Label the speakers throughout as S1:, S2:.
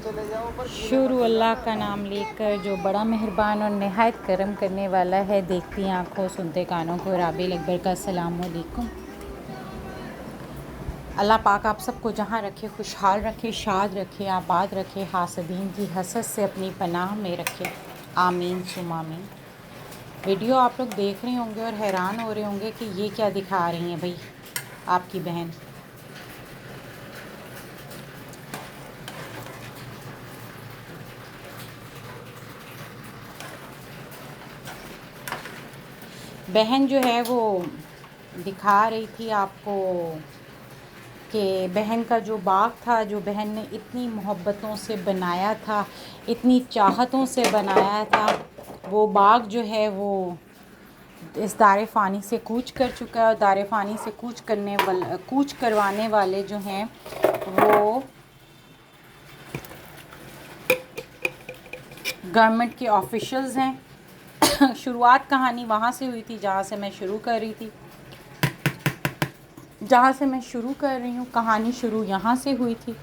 S1: शुरू अल्लाह का नाम लेकर जो बड़ा मेहरबान और नहायत करम करने वाला है। देखती आँखों सुनते कानों को राबिल अकबर का अस्सलाम वालेकुम। अल्लाह पाक आप सबको जहाँ रखे खुशहाल रखे, शाद रखे, आबाद रखे, हासदीन की हसद से अपनी पनाह में रखे। आमीन सुम आमीन। वीडियो आप लोग देख रहे होंगे और हैरान हो रहे होंगे कि ये क्या दिखा रही हैं भाई आपकी बहन। बहन जो है वो दिखा रही थी आपको कि बहन का जो बाग था, जो बहन ने इतनी मोहब्बतों से बनाया था, इतनी चाहतों से बनाया था, वो बाग जो है वो इस दारे फ़ानी से कूच कर चुका है। और दारे फ़ानी से कूच करवाने वाले जो हैं वो गवर्नमेंट के ऑफिशियल्स हैं। शुरुआत कहानी वहाँ से हुई थी जहाँ से मैं शुरू कर रही थी, कहानी शुरू यहाँ से हुई थी।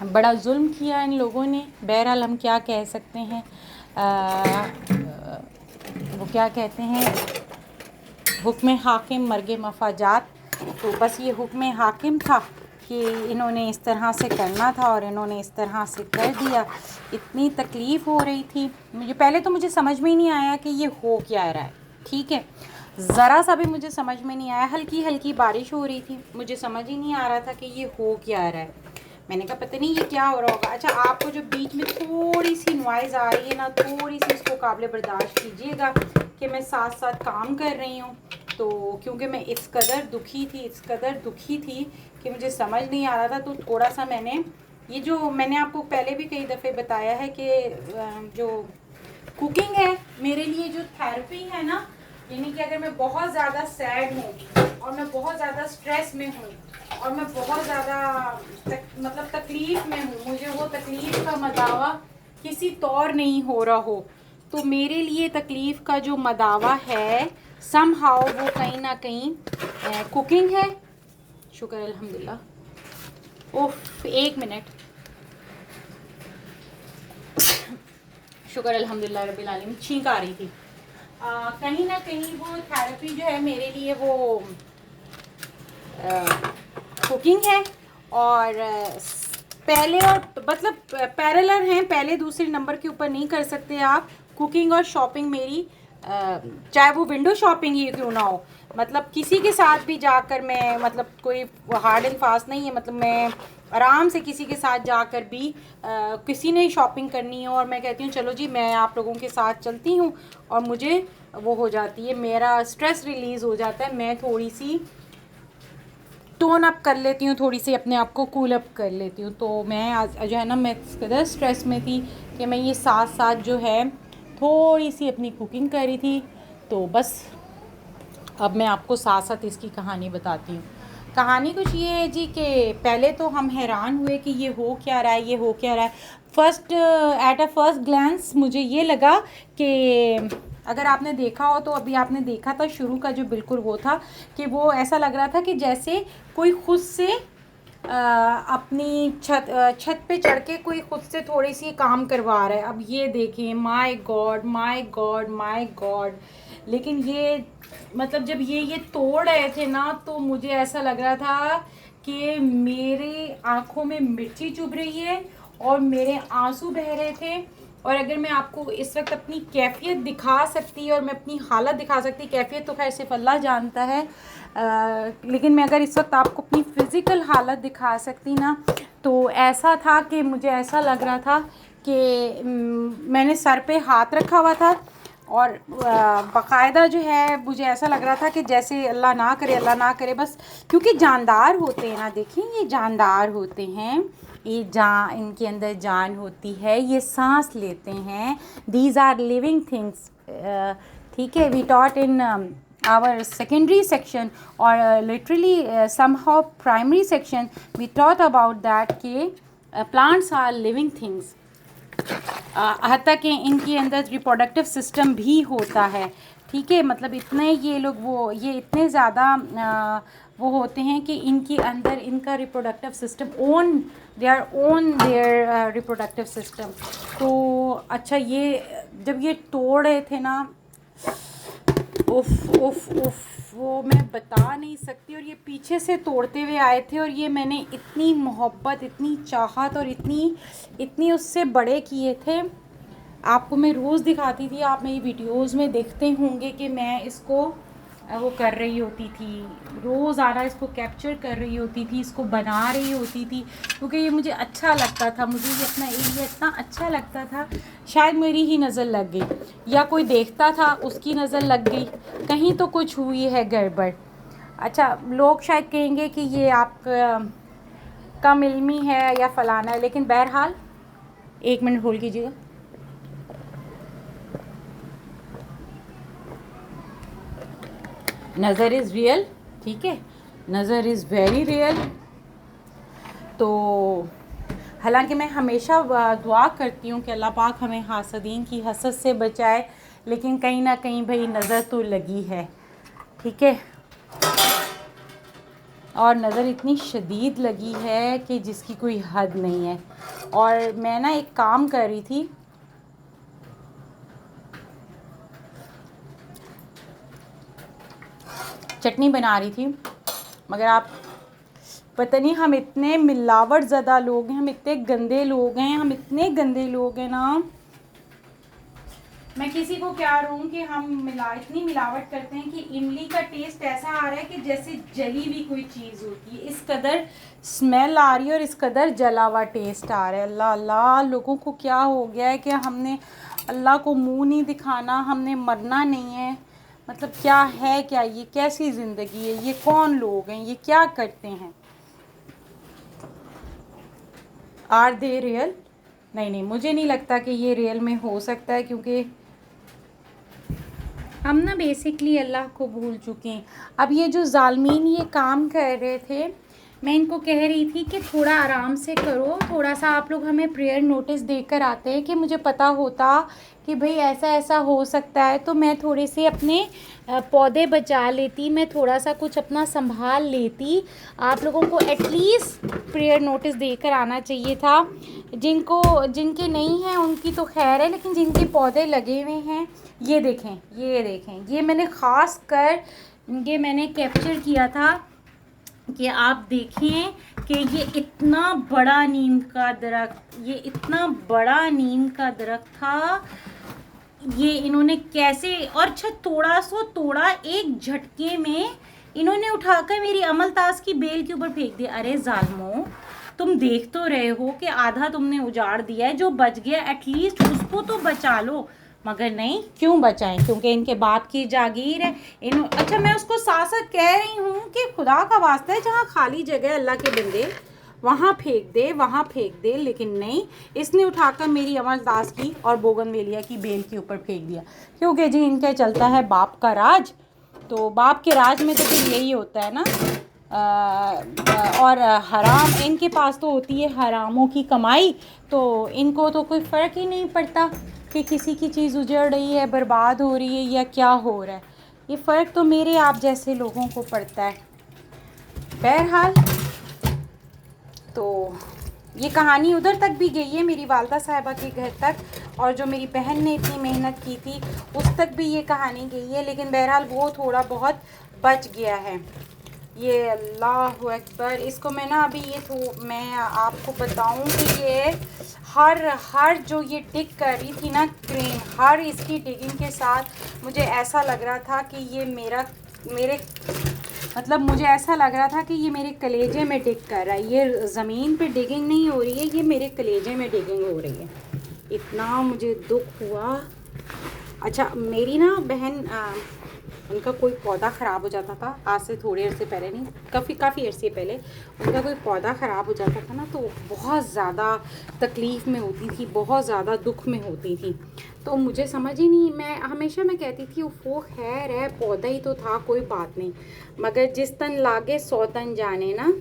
S1: बड़ा जुल्म किया इन लोगों ने। बहरहाल हम क्या कह सकते हैं, वो क्या कहते हैं, हुक्म हाकिम मर्गे मफाजात। तो बस ये हुक्म हाकिम था कि इन्होंने इस तरह से करना था और इन्होंने इस तरह से कर दिया। इतनी तकलीफ़ हो रही थी मुझे समझ में ही नहीं आया कि ये हो क्या रहा है। ठीक है, ज़रा सा भी मुझे समझ में नहीं आया। हल्की हल्की बारिश हो रही थी, मुझे समझ ही नहीं आ रहा था कि ये हो क्या रहा है। मैंने कहा पता नहीं ये क्या हो रहा होगा। अच्छा, आपको जो बीच में थोड़ी सी नॉइज़ आ रही है ना, थोड़ी सी उसको काबिल बर्दाश्त कीजिएगा कि मैं साथ साथ काम कर रही हूँ। तो क्योंकि मैं इस कदर दुखी थी कि मुझे समझ नहीं आ रहा था, तो थोड़ा सा मैंने आपको पहले भी कई दफ़े बताया है कि जो कुकिंग है मेरे लिए जो थेरेपी है ना, यानी कि अगर मैं बहुत ज़्यादा सैड हूँ और मैं बहुत ज़्यादा स्ट्रेस में हूँ और मैं बहुत ज़्यादा तकलीफ़ में हूँ, मुझे वो तकलीफ़ का मदावा किसी तौर नहीं हो रहा हो, तो मेरे लिए तकलीफ़ का जो मदावा है समहाउ वो कहीं ना कहीं कुकिंग है। शुक्र अल्हम्दुलिल्लाह। ओह एक मिनट। शुक्र अल्हम्दुलिल्लाह रब्बिल आलमीन। छींक आ रही थी। कहीं ना कहीं वो थेरेपी जो है मेरे लिए वो कुकिंग है। और पहले और पैरेलल हैं, पहले दूसरे नंबर के ऊपर नहीं कर सकते आप। कुकिंग और शॉपिंग मेरी चाहे वो विंडो शॉपिंग ही क्यों ना हो, किसी के साथ भी जाकर मैं कोई हार्ड एंड फास्ट नहीं है, मैं आराम से किसी के साथ जाकर भी किसी ने शॉपिंग करनी हो और मैं कहती हूँ चलो जी मैं आप लोगों के साथ चलती हूँ, और मुझे वो हो जाती है, मेरा स्ट्रेस रिलीज़ हो जाता है। मैं थोड़ी सी टोन अप कर लेती हूँ, थोड़ी सी अपने आप को कूल अप कर लेती हूँ। तो मैं आज जो है ना, मैं इस कदर स्ट्रेस में थी कि मैं ये साथ साथ जो है थोड़ी सी अपनी कुकिंग कर रही थी। तो बस अब मैं आपको साथ साथ इसकी कहानी बताती हूँ। कहानी कुछ ये है जी कि पहले तो हम हैरान हुए कि ये हो क्या रहा है। एट अ फर्स्ट ग्लैंस मुझे ये लगा कि अगर आपने देखा हो तो अभी आपने देखा था शुरू का जो बिल्कुल वो था कि वो ऐसा लग रहा था कि जैसे कोई खुद से अपनी छत पे चढ़ के कोई खुद से थोड़ी सी काम करवा रहा है। अब ये देखें, my God my God my God. लेकिन ये जब ये तोड़ रहे थे ना, तो मुझे ऐसा लग रहा था कि मेरे आँखों में मिर्ची चुभ रही है और मेरे आंसू बह रहे थे। और अगर मैं आपको इस वक्त अपनी कैफियत दिखा सकती और मैं अपनी हालत दिखा सकती, कैफियत तो खैर सिर्फ अल्लाह जानता है, लेकिन मैं अगर इस वक्त आपको अपनी फ़िज़िकल हालत दिखा सकती ना, तो ऐसा था कि मुझे ऐसा लग रहा था कि मैंने सर पे हाथ रखा हुआ था और बाकायदा जो है मुझे ऐसा लग रहा था कि जैसे अल्लाह ना करे बस, क्योंकि जानदार होते हैं ना, देखिए ये जानदार होते हैं, ये इनके अंदर जान होती है, ये सांस लेते हैं। These are living things. ठीक है, we taught in our secondary section और literally somehow primary section we taught about that कि प्लांट्स आर लिविंग थिंग्स। हत्ता कि इनके अंदर रिप्रोडक्टिव सिस्टम भी होता है। ठीक है, इतने ये लोग ये इतने ज़्यादा वो होते हैं कि इनके अंदर इनका reproductive system they are own their reproductive system. तो अच्छा, ये जब ये तोड़ रहे थे ना, उफ उफ उफ, वो मैं बता नहीं सकती। और ये पीछे से तोड़ते हुए आए थे और ये मैंने इतनी मोहब्बत, इतनी चाहत और इतनी उससे बड़े किए थे। आपको मैं रोज़ दिखाती थी, आप मेरी वीडियोस में देखते होंगे कि मैं इसको वो कर रही होती थी, रोज़ाना इसको कैप्चर कर रही होती थी, इसको बना रही होती थी, क्योंकि ये मुझे अच्छा लगता था। मुझे ये अपना एरिया इतना अच्छा लगता था। शायद मेरी ही नज़र लग गई या कोई देखता था उसकी नज़र लग गई, कहीं तो कुछ हुई है गड़बड़। अच्छा, लोग शायद कहेंगे कि ये आप कम इल्मी है या फ़लाना है, लेकिन बहरहाल 1 मिनट होल्ड कीजिएगा। नज़र इज़ रियल, ठीक है, नज़र इज़ वेरी रियल। तो हालांकि मैं हमेशा दुआ करती हूँ कि अल्लाह पाक हमें हासदीन की हसद से बचाए, लेकिन कहीं ना कहीं भाई नज़र तो लगी है, ठीक है। और नज़र इतनी शदीद लगी है कि जिसकी कोई हद नहीं है। और मैं ना एक काम कर रही थी, चटनी बना रही थी, मगर आप पता नहीं, हम इतने मिलावट ज़्यादा लोग हैं, हम इतने गंदे लोग हैं, हम इतने गंदे लोग हैं ना, मैं किसी को क्या रहूँ कि हम इतनी मिलावट करते हैं कि इमली का टेस्ट ऐसा आ रहा है कि जैसे जली हुई कोई चीज़ होती है। इस कदर स्मेल आ रही है और इस कदर जला हुआ टेस्ट आ रहा है। अल्लाह अल्लाह, लोगों को क्या हो गया है कि हमने अल्लाह को मुंह नहीं दिखाना, हमने मरना नहीं है। मतलब क्या है, क्या ये कैसी ज़िंदगी है, ये कौन लोग हैं, ये क्या करते हैं? Are they real? नहीं, मुझे नहीं लगता कि ये रियल में हो सकता है, क्योंकि हम ना बेसिकली अल्लाह को भूल चुके हैं। अब ये जो ज़ालमीन ये काम कर रहे थे, मैं इनको कह रही थी कि थोड़ा आराम से करो, थोड़ा सा आप लोग हमें प्रेयर नोटिस देकर आते हैं कि मुझे पता होता कि भाई ऐसा ऐसा हो सकता है, तो मैं थोड़े से अपने पौधे बचा लेती, मैं थोड़ा सा कुछ अपना संभाल लेती। आप लोगों को एटलीस्ट प्रेयर नोटिस देकर आना चाहिए था। जिनके नहीं हैं उनकी तो खैर है, लेकिन जिनके पौधे लगे हुए हैं, ये देखें, ये मैंने ख़ास कर ये मैंने कैप्चर किया था कि आप देखें कि ये इतना बड़ा नीम का दरख्त, ये इतना बड़ा नीम का दरख्त था, ये इन्होंने कैसे, और अच्छा तोड़ा एक झटके में इन्होंने उठाकर मेरी अमलतास की बेल के ऊपर फेंक दिया। अरे जालमो, तुम देख तो रहे हो कि आधा तुमने उजाड़ दिया है, जो बच गया एटलीस्ट उसको तो बचा लो। मगर नहीं, क्यों बचाएं? क्योंकि इनके बाप की जागीर है। अच्छा, मैं उसको साथ साथ कह रही हूँ कि खुदा का वास्ता है, जहाँ खाली जगह अल्लाह के बंदे वहाँ फेंक दे, लेकिन नहीं, इसने उठाकर मेरी अमरदास की और बोगनवेलिया की बेल के ऊपर फेंक दिया। क्योंकि जी इनका चलता है बाप का राज, तो बाप के राज में तो फिर यही होता है ना। और हराम इनके पास तो होती है हरामों की कमाई, तो इनको तो कोई फ़र्क ही नहीं पड़ता कि किसी की चीज़ उजड़ रही है, बर्बाद हो रही है या क्या हो रहा है। ये फ़र्क तो मेरे आप जैसे लोगों को पड़ता है। बहरहाल, तो ये कहानी उधर तक भी गई है, मेरी वालदा साहिबा के घर तक, और जो मेरी बहन ने इतनी मेहनत की थी उस तक भी ये कहानी गई है, लेकिन बहरहाल वो थोड़ा बहुत बच गया है। ये अल्लाह अकबर, इसको मैं ना अभी ये तो मैं आपको बताऊं कि ये हर जो ये डिग कर रही थी ना क्रेन, हर इसकी डिगिंग के साथ मुझे ऐसा लग रहा था कि ये मुझे ऐसा लग रहा था कि ये मेरे कलेजे में डिग कर रहा है। ये ज़मीन पे डिगिंग नहीं हो रही है, ये मेरे कलेजे में डिगिंग हो रही है। इतना मुझे दुख हुआ। अच्छा, मेरी ना बहन उनका कोई पौधा ख़राब हो जाता था, आज से थोड़े अरसे पहले नहीं, काफ़ी अरसे पहले उनका कोई पौधा ख़राब हो जाता था ना, तो बहुत ज़्यादा तकलीफ़ में होती थी, बहुत ज़्यादा दुख में होती थी। तो मुझे समझ ही नहीं, मैं हमेशा कहती थी वो खैर है, पौधा ही तो था, कोई बात नहीं। मगर जिस तन लागे 100 तन जाने ना,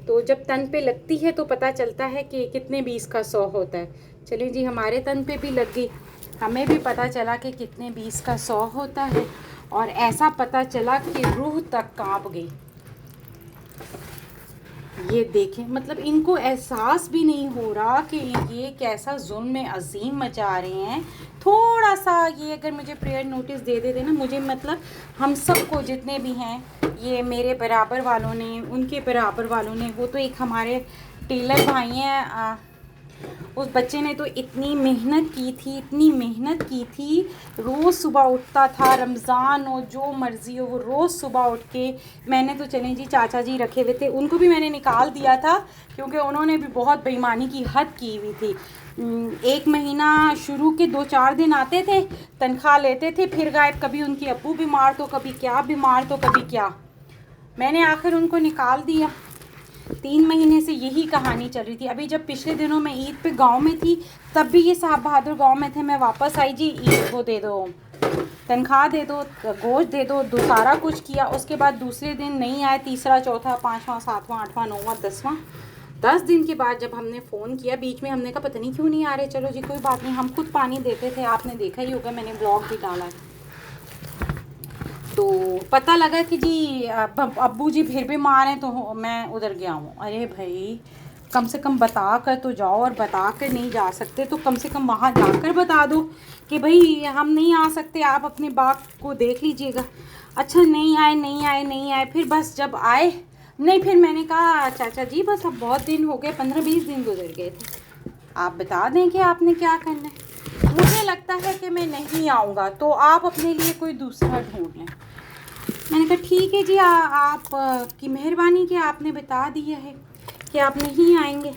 S1: तो जब तन पे लगती है तो पता चलता है कि कितने 20 का 100 होता है। चलिए जी, हमारे तन पे भी लग गई, हमें भी पता चला कि कितने 20 का 100 होता है, और ऐसा पता चला कि रूह तक कांप गई। ये देखें, मतलब इनको एहसास भी नहीं हो रहा कि ये कैसा जुल्म अजीम मचा रहे हैं। थोड़ा सा ये अगर मुझे प्रेयर नोटिस दे देते ना, मुझे मतलब हम सबको जितने भी हैं, ये मेरे बराबर वालों ने, उनके बराबर वालों ने, वो तो एक हमारे टेलर भाई हैं, उस बच्चे ने तो इतनी मेहनत की थी, इतनी मेहनत की थी। रोज़ सुबह उठता था, रमज़ान हो जो मर्ज़ी हो, वो रोज़ सुबह उठ के, मैंने तो चले जी चाचा जी रखे हुए थे, उनको भी मैंने निकाल दिया था क्योंकि उन्होंने भी बहुत बेईमानी की हद की हुई थी। 1 महीना शुरू के 2-4 दिन आते थे, तनख्वाह लेते थे, फिर गायब। कभी उनकी अब्बू बीमार तो कभी क्या बीमार तो कभी क्या। मैंने आखिर उनको निकाल दिया। 3 महीने से यही कहानी चल रही थी। अभी जब पिछले दिनों मैं ईद पे गांव में थी, तब भी ये साहब बहादुर गांव में थे। मैं वापस आई जी, ईद को दे दो, तनख्वाह दे दो, गोश्त दे दो, सारा कुछ किया। उसके बाद दूसरे दिन नहीं आए, तीसरा, चौथा, पाँचवा, सातवां, आठवां, नौवां, 10वां, 10 दिन के बाद जब हमने फ़ोन किया, बीच में हमने कहा पता नहीं क्यों नहीं आ रहे, चलो जी कोई बात नहीं, हम खुद पानी देते थे, आपने देखा ही होगा, मैंने ब्लॉग भी डाला है। तो पता लगा कि जी अब्बू जी फिर बीमार हैं, तो मैं उधर गया हूँ। अरे भाई, कम से कम बता कर तो जाओ, और बता कर नहीं जा सकते तो कम से कम वहाँ जाकर बता दो कि भाई हम नहीं आ सकते, आप अपने बाग को देख लीजिएगा। अच्छा, नहीं आए नहीं आए नहीं आए, फिर बस जब आए नहीं, फिर मैंने कहा चाचा जी बस अब बहुत दिन हो गए, 15-20 दिन गुजर गए थे, आप बता दें कि आपने क्या करना है। मुझे लगता है कि मैं नहीं आऊँगा, तो आप अपने लिए कोई दूसरा ढूंढ लें। मैंने कहा ठीक है जी, आप की मेहरबानी कि आपने बता दिया है कि आप नहीं आएंगे।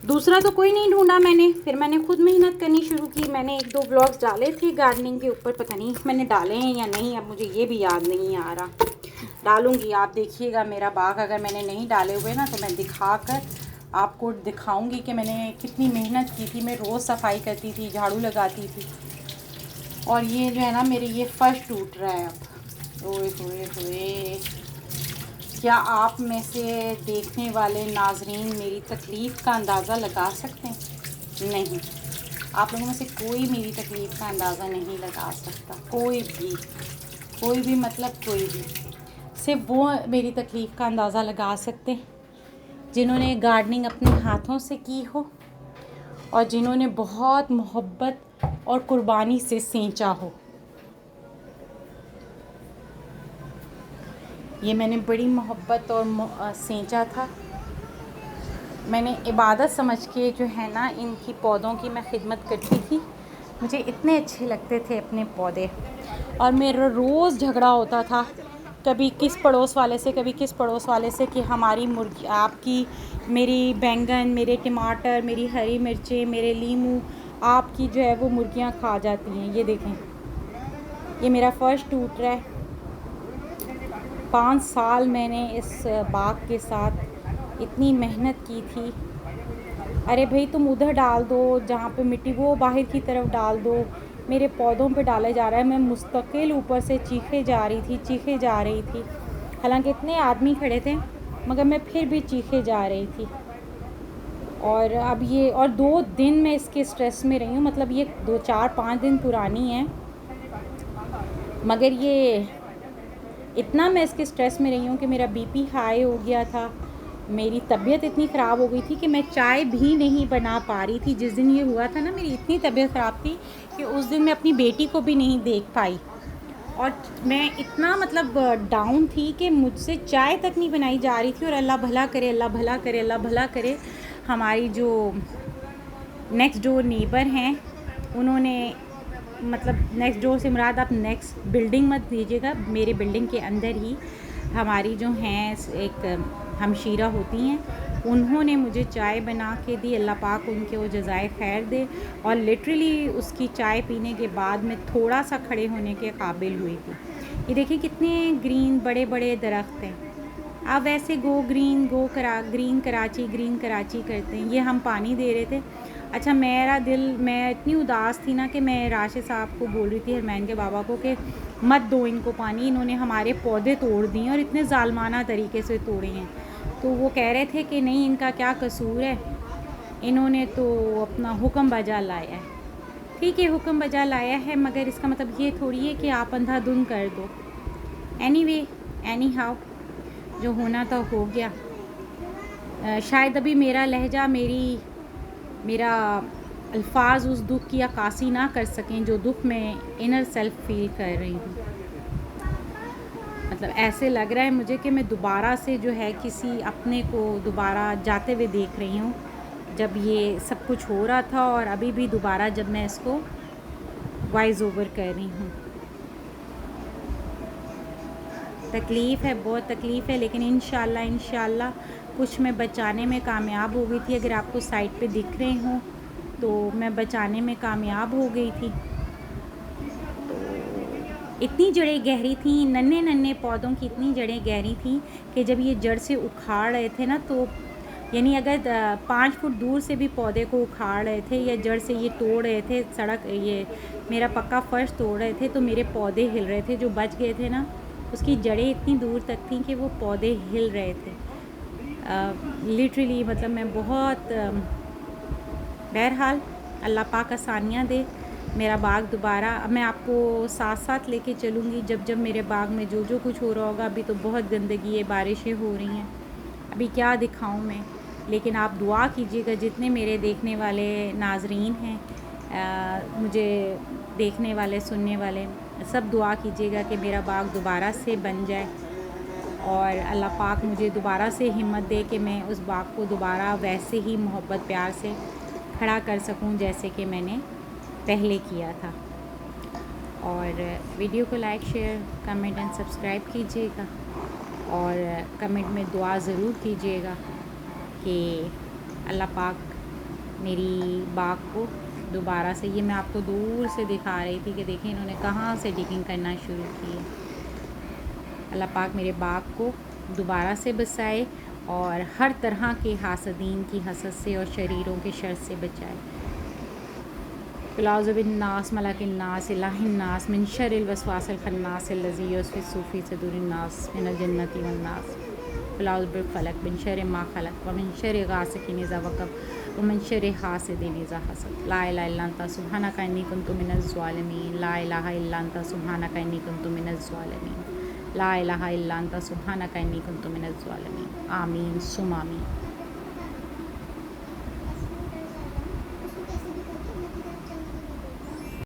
S1: दूसरा तो कोई नहीं ढूंढा मैंने। फिर मैंने खुद मेहनत करनी शुरू की। मैंने 1-2 व्लॉग्स डाले थे गार्डनिंग के ऊपर, पता नहीं मैंने डाले हैं या नहीं, अब मुझे ये भी याद नहीं आ रहा। डालूँगी, आप देखिएगा मेरा बाग। अगर मैंने नहीं डाले हुए ना, तो मैं दिखा कर आपको दिखाऊँगी कि मैंने कितनी मेहनत की थी। मैं रोज़ सफाई करती थी, झाड़ू लगाती थी, और ये जो है ना मेरे ये फर्श टूट रहा है अब। ओए होए होए, क्या आप में से देखने वाले नाजरीन मेरी तकलीफ़ का अंदाज़ा लगा सकते हैं? नहीं, आप लोगों में से कोई मेरी तकलीफ़ का अंदाज़ा नहीं लगा सकता। कोई भी मतलब कोई भी। सिर्फ वो मेरी तकलीफ़ का अंदाज़ा लगा सकते हैं जिन्होंने गार्डनिंग अपने हाथों से की हो, और जिन्होंने बहुत मोहब्बत और कुर्बानी से सींचा हो। ये मैंने बड़ी मोहब्बत और सींचा था। मैंने इबादत समझ के जो है ना, इनकी पौधों की मैं खिदमत करती थी। मुझे इतने अच्छे लगते थे अपने पौधे, और मेरा रोज़ झगड़ा होता था, कभी किस पड़ोस वाले से, कभी किस पड़ोस वाले से, कि हमारी मुर्गी, आपकी, मेरी बैंगन, मेरे टमाटर, मेरी हरी मिर्चें, मेरे लीमू, आपकी जो है वो मुर्गियां खा जाती हैं। ये देखें, ये मेरा फर्श टूट रहा है। 5 साल मैंने इस बाग के साथ इतनी मेहनत की थी। अरे भाई, तुम उधर डाल दो जहाँ पे मिट्टी, वो बाहर की तरफ डाल दो, मेरे पौधों पे डाला जा रहा है। मैं मुस्तकिल ऊपर से चीखे जा रही थी। हालांकि इतने आदमी खड़े थे, मगर मैं फिर भी चीखे जा रही थी। और अब ये, और 2 दिन मैं इसके स्ट्रेस में रही हूँ, मतलब ये 2-4-5 दिन पुरानी है, मगर ये इतना मैं इसके स्ट्रेस में रही हूँ कि मेरा बीपी हाई हो गया था। मेरी तबीयत इतनी ख़राब हो गई थी कि मैं चाय भी नहीं बना पा रही थी। जिस दिन ये हुआ था ना, मेरी इतनी तबीयत ख़राब थी कि उस दिन मैं अपनी बेटी को भी नहीं देख पाई, और मैं इतना मतलब डाउन थी कि मुझसे चाय तक नहीं बनाई जा रही थी। और अल्लाह भला करे, अल्लाह भला करे, अल्लाह भला करे। हमारी जो नेक्स्ट डोर नेबर हैं, उन्होंने, मतलब नेक्स्ट डोर से मुराद आप नेक्स्ट बिल्डिंग मत दीजिएगा, मेरे बिल्डिंग के अंदर ही हमारी जो हैं एक हमशीरा होती हैं, उन्होंने मुझे चाय बना के दी। अल्लाह पाक उनके वो जज़ाए खैर दे। और लिटरली उसकी चाय पीने के बाद मैं थोड़ा सा खड़े होने के काबिल हुई थी। ये देखिए कितने ग्रीन बड़े बड़े दरख्त हैं। आप वैसे ग्रीन कराची करते हैं। ये हम पानी दे रहे थे। अच्छा, मेरा दिल, मैं इतनी उदास थी ना कि मैं राशिद साहब को बोल रही थी, हरमैन के बाबा को, कि मत दो इनको पानी, इन्होंने हमारे पौधे तोड़ दिए और इतने ज़ालमाना तरीके से तोड़े हैं। तो वो कह रहे थे कि नहीं, इनका क्या कसूर है, इन्होंने तो अपना हुक्म बजा लाया है। ठीक है, हुक्म बजा लाया है, मगर इसका मतलब ये थोड़ी है कि आप अंधाधुंध कर दो। एनी हाउ, जो होना था हो गया। शायद अभी मेरा लहजा मेरा अल्फाज उस दुख की अक्कासी ना कर सकें जो दुख मैं इनर सेल्फ फील कर रही हूँ। मतलब ऐसे लग रहा है मुझे कि मैं दोबारा से जो है किसी अपने को दोबारा जाते हुए देख रही हूँ, जब ये सब कुछ हो रहा था और अभी भी दोबारा जब मैं इसको वाइज ओवर कर रही हूँ। तकलीफ़ है, बहुत तकलीफ़ है, लेकिन इंशाल्लाह कुछ मैं बचाने में कामयाब हो गई थी। अगर आपको साइड पे दिख रहे हों तो मैं बचाने में कामयाब हो गई थी। तो इतनी जड़ें गहरी थी, नन्हे नन्हे पौधों की इतनी जड़ें गहरी थी कि जब ये जड़ से उखाड़ रहे थे ना, तो यानी अगर 5 फुट दूर से भी पौधे को उखाड़ रहे थे या जड़ से ये तोड़ रहे थे, सड़क ये मेरा पक्का फर्श तोड़ रहे थे, तो मेरे पौधे हिल रहे थे। जो बच गए थे ना, उसकी जड़ें इतनी दूर तक थीं कि वो पौधे हिल रहे थे। लिटरली मतलब मैं बहुत बहरहाल अल्लाह पाक आसानियाँ दे, मेरा बाग दोबारा मैं आपको साथ साथ लेके चलूँगी जब जब मेरे बाग में जो जो कुछ हो रहा होगा। अभी तो बहुत गंदगी है, बारिशें हो रही हैं, अभी क्या दिखाऊं मैं। लेकिन आप दुआ कीजिएगा, जितने मेरे देखने वाले नाजरीन हैं, मुझे देखने वाले सुनने वाले, सब दुआ कीजिएगा कि मेरा बाग दोबारा से बन जाए और अल्लाह पाक मुझे दोबारा से हिम्मत दे कि मैं उस बाग को दोबारा वैसे ही मोहब्बत प्यार से खड़ा कर सकूं जैसे कि मैंने पहले किया था। और वीडियो को like, share, comment and subscribe कीजिएगा और कमेंट में दुआ ज़रूर कीजिएगा कि अल्लाह पाक मेरी बाग को दोबारा से, ये मैं आपको दूर से दिखा रही थी कि देखिए इन्होंने कहाँ से डिगिंग करना शुरू की है। अल्लाह पाक मेरे बाग को दोबारा से बसाए और हर तरह के हासदीन की हसद से और शरीरों के शर से बचाए। बिन्नास मलाकिन्नास इलाहिन्नास मिन शर्रिल वसवासिल खन्नास लज़ी युवस्विसु सदूरिन्नास मिनल जन्नति वन्नास। बिल फलक मिन शर्रि मा खलक व मिन शर्रि गासिकिन इज़ा वक़ब व मिन शर्रि हासिदिन इज़ा हसद। ला इलाहा इल्ला अंता सुब्हानका इन्नी कुन्तु मिनज़ ज़ालिमीन। ला इलाहा इल्ला अंता सुब्हानका इन्नी कुन्तु मिनज़ ज़ालिमीन। ला इलाहा इल्ला अंता सुब्हानका इन्नी कुन्तु मिनज़ ज़ालिमीन। आमीन सुम आमीन।